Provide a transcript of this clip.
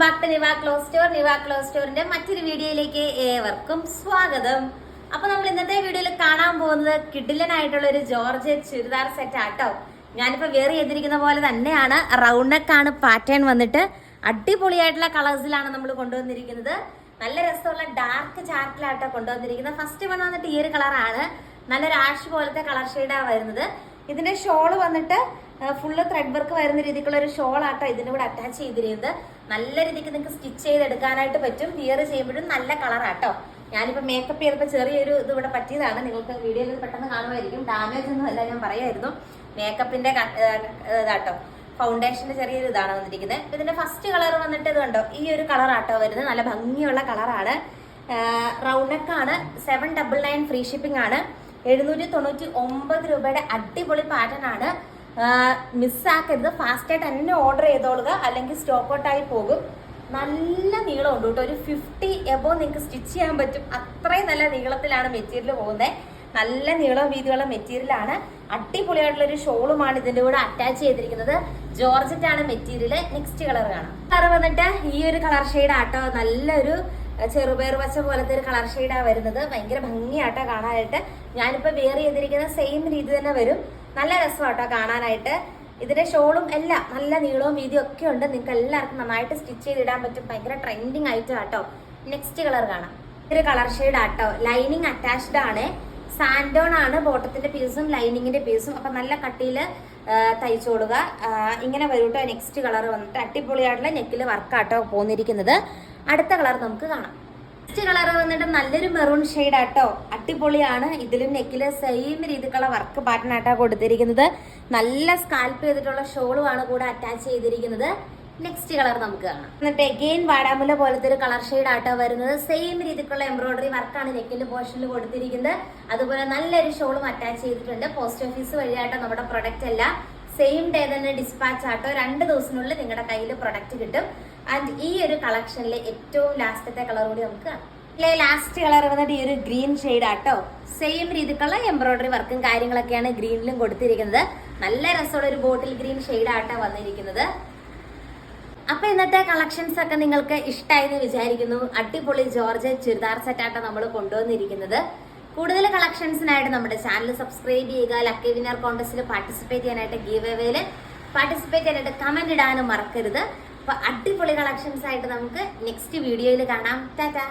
Back to Niva close സ്റ്റോറിന്റെ മറ്റൊരു വീഡിയോയിലേക്ക് ഏവർക്കും സ്വാഗതം. അപ്പൊ നമ്മൾ ഇന്നത്തെ വീഡിയോയിൽ കാണാൻ പോകുന്നത് കിഡിലനായിട്ടുള്ള ഒരു ജോർജറ്റ് ചുരിദാർ സെറ്റ് ആട്ടോ. ഞാനിപ്പോ വേറെ ചെയ്തിരിക്കുന്ന പോലെ തന്നെയാണ്. റൗണ്ട് നെക്ക് ആണ് പാറ്റേൺ വന്നിട്ട് അടിപൊളിയായിട്ടുള്ള കളേഴ്സിലാണ് നമ്മൾ കൊണ്ടുവന്നിരിക്കുന്നത്. നല്ല രസമുള്ള ഡാർക്ക് ചാർട്ടിലാട്ടോ കൊണ്ടുവന്നിരിക്കുന്നത്. ഫസ്റ്റ് വൺ വന്നിട്ട് ഈ ഒരു കളറാണ്. നല്ലൊരു ആഷ് പോലത്തെ കളർ ഷെയ്ഡാണ് വരുന്നത്. ഇതിന്റെ ഷോള് വന്നിട്ട് ഫുള്ള് ത്രെഡ് വർക്ക് വരുന്ന രീതിക്കുള്ള ഒരു ഷോൾ ആട്ടോ ഇതിന്റെ കൂടെ അറ്റാച്ച് ചെയ്തിരിക്കുന്നത്. നല്ല രീതിക്ക് നിങ്ങൾക്ക് സ്റ്റിച്ച് ചെയ്തെടുക്കാനായിട്ട് പറ്റും. വിയർ ചെയ്യുമ്പോഴും നല്ല കളറാട്ടോ. ഞാനിപ്പോ മേക്കപ്പ് ചെയ്തപ്പോൾ ചെറിയൊരു ഇത് ഇവിടെ പറ്റിയതാണ്. നിങ്ങൾക്ക് വീഡിയോയിൽ പെട്ടെന്ന് കാണുമായിരിക്കും. ഡാമേജ് ഒന്നും അല്ല, ഞാൻ പറയായിരുന്നു. മേക്കപ്പിന്റെ ഇതാട്ടോ, ഫൗണ്ടേഷന്റെ ചെറിയൊരു ഇതാണ് വന്നിരിക്കുന്നത്. ഇതിന്റെ ഫസ്റ്റ് കളർ വന്നിട്ട് ഇത് കണ്ടോ, ഈ ഒരു കളറാട്ടോ വരുന്നത്. നല്ല ഭംഗിയുള്ള കളറാണ്. റൗണ്ട് നെക്ക് ആണ്. 799 ഫ്രീ ഷിപ്പിംഗ് ആണ്. 799 രൂപയുടെ അടിപൊളി പാറ്റേൺ ആണ്. മിസ്സാക്കരുത്. ഫാസ്റ്റായിട്ട് തന്നെ ഓർഡർ ചെയ്തോളുക, അല്ലെങ്കിൽ സ്റ്റോക്ക് ഔട്ട് ആയി പോകും. നല്ല നീളം ഉണ്ട് കേട്ടോ. ഒരു 50 എബോ നിങ്ങൾക്ക് സ്റ്റിച്ച് ചെയ്യാൻ പറ്റും. അത്രയും നല്ല നീളത്തിലാണ് മെറ്റീരിയൽ പോകുന്നത്. നല്ല നീളം വീതിയുള്ള മെറ്റീരിയലാണ്. അടിപൊളിയായിട്ടുള്ള ഒരു ഷോളുമാണ് ഇതിന്റെ കൂടെ അറ്റാച്ച് ചെയ്തിരിക്കുന്നത്. ജോർജറ്റ് ആണ് മെറ്റീരിയൽ. നെക്സ്റ്റ് കളർ കാണാം. കളർ വന്നിട്ട് ഈ ഒരു കളർ ഷെയ്ഡ് ആട്ടോ. നല്ലൊരു ചെറുപയർ പച്ച പോലത്തെ ഒരു കളർ ഷെയ്ഡാണ് വരുന്നത്. ഭയങ്കര ഭംഗിയാട്ടോ കാണാനായിട്ട്. ഞാനിപ്പോ വെയർ ചെയ്തിരിക്കുന്ന സെയിം രീതി തന്നെ വരും. നല്ല രസമാട്ടോ കാണാനായിട്ട്. ഇതിന്റെ ഷോളും എല്ലാം നല്ല നീളവും വീതിയും ഒക്കെ ഉണ്ട്. നിങ്ങൾക്ക് എല്ലാവർക്കും നന്നായിട്ട് സ്റ്റിച്ച് ചെയ്തിടാൻ പറ്റും. ഭയങ്കര ട്രെൻഡിങ് ആയിട്ട് ആട്ടോ. നെക്സ്റ്റ് കളർ കാണാം. ഒരു കളർ ഷെയ്ഡ് ആട്ടോ. ലൈനിങ് അറ്റാച്ച്ഡ് ആണ്. സാൻഡോൺ ആണ് ബോട്ടത്തിന്റെ പീസും ലൈനിങ്ങിന്റെ പീസും. അപ്പൊ നല്ല കട്ടിയിൽ തയ്ച്ചോടുക. ഇങ്ങനെ വരും കേട്ടോ. നെക്സ്റ്റ് കളർ വന്നിട്ട് അടിപൊളിയായിട്ടുള്ള നെക്കിൽ വർക്കാട്ടോ പോന്നിരിക്കുന്നത്. അടുത്ത കളർ നമുക്ക് കാണാം. നെക്സ്റ്റ് കളർ വന്നിട്ട് നല്ലൊരു മെറൂൺ ഷെയ്ഡ് ആട്ടോ. അടിപൊളിയാണ്. ഇതിലും നെക്കില് സെയിം രീതിക്കുള്ള വർക്ക് പാറ്റേൺ ആട്ടോ കൊടുത്തിരിക്കുന്നത്. നല്ല സ്കാൽപ്പ് ചെയ്തിട്ടുള്ള ഷോളുമാണ് കൂടെ അറ്റാച്ച് ചെയ്തിരിക്കുന്നത്. നെക്സ്റ്റ് കളർ നമുക്ക് കാണാം. എന്നിട്ട് എഗെയിൻ വാടാമുല പോലത്തെ ഒരു കളർ ഷെയ്ഡ് ആട്ടോ വരുന്നത്. സെയിം രീതിക്കുള്ള എംബ്രോയിഡറി വർക്കാണ് നെക്കിന്റെ പോർഷനിൽ കൊടുത്തിരിക്കുന്നത്. അതുപോലെ നല്ലൊരു ഷോളും അറ്റാച്ച് ചെയ്തിട്ടുണ്ട്. പോസ്റ്റ് ഓഫീസ് വഴിയാട്ടോ നമ്മുടെ പ്രൊഡക്റ്റ് എല്ലാം സെയിം ഡേ തന്നെ ഡിസ്പാച്ച് ആട്ടോ. 2 ദിവസത്തിനുള്ളിൽ നിങ്ങളുടെ കയ്യിൽ പ്രൊഡക്റ്റ് കിട്ടും. ആൻഡ് ഈ ഒരു കളക്ഷനിലെ ഏറ്റവും ലാസ്റ്റത്തെ കളർ കൂടി നമുക്ക് കാണാം. ലാസ്റ്റ് കളർ വന്നിട്ട് ഈ ഒരു ഗ്രീൻ ഷെയ്ഡ് ആട്ടോ. സെയിം രീതിക്കുള്ള എംബ്രോയിഡറി വർക്കും കാര്യങ്ങളൊക്കെയാണ് ഗ്രീനിലും കൊടുത്തിരിക്കുന്നത്. നല്ല രസമുള്ള ഒരു ബോട്ടിൽ ഗ്രീൻ ഷെയ്ഡ് ആട്ടോ വന്നിരിക്കുന്നത്. അപ്പൊ ഇന്നത്തെ കളക്ഷൻസ് ഒക്കെ നിങ്ങൾക്ക് ഇഷ്ടമായെന്ന് വിചാരിക്കുന്നു. അടിപൊളി ജോർജറ്റ് ചുരിദാർ സെറ്റ് ആട്ടോ നമ്മൾ കൊണ്ടുവന്നിരിക്കുന്നത്. കൂടുതൽ കളക്ഷൻസിനായിട്ട് നമ്മുടെ ചാനൽ സബ്സ്ക്രൈബ് ചെയ്യുക. ലക്കി വിന്നർ കോൺടെസ്റ്റിൽ പാർട്ടിസിപ്പേറ്റ് ചെയ്യാനായിട്ട്, ഗീവ് അവേയിൽ പാർട്ടിസിപ്പേറ്റ് ചെയ്യാനായിട്ട് കമന്റ് ഇടാനും മറക്കരുത്. അപ്പൊ അടിപൊളി കളക്ഷൻസ് ആയിട്ട് നമുക്ക് നെക്സ്റ്റ് വീഡിയോയിൽ കാണാം. ടാറ്റാ.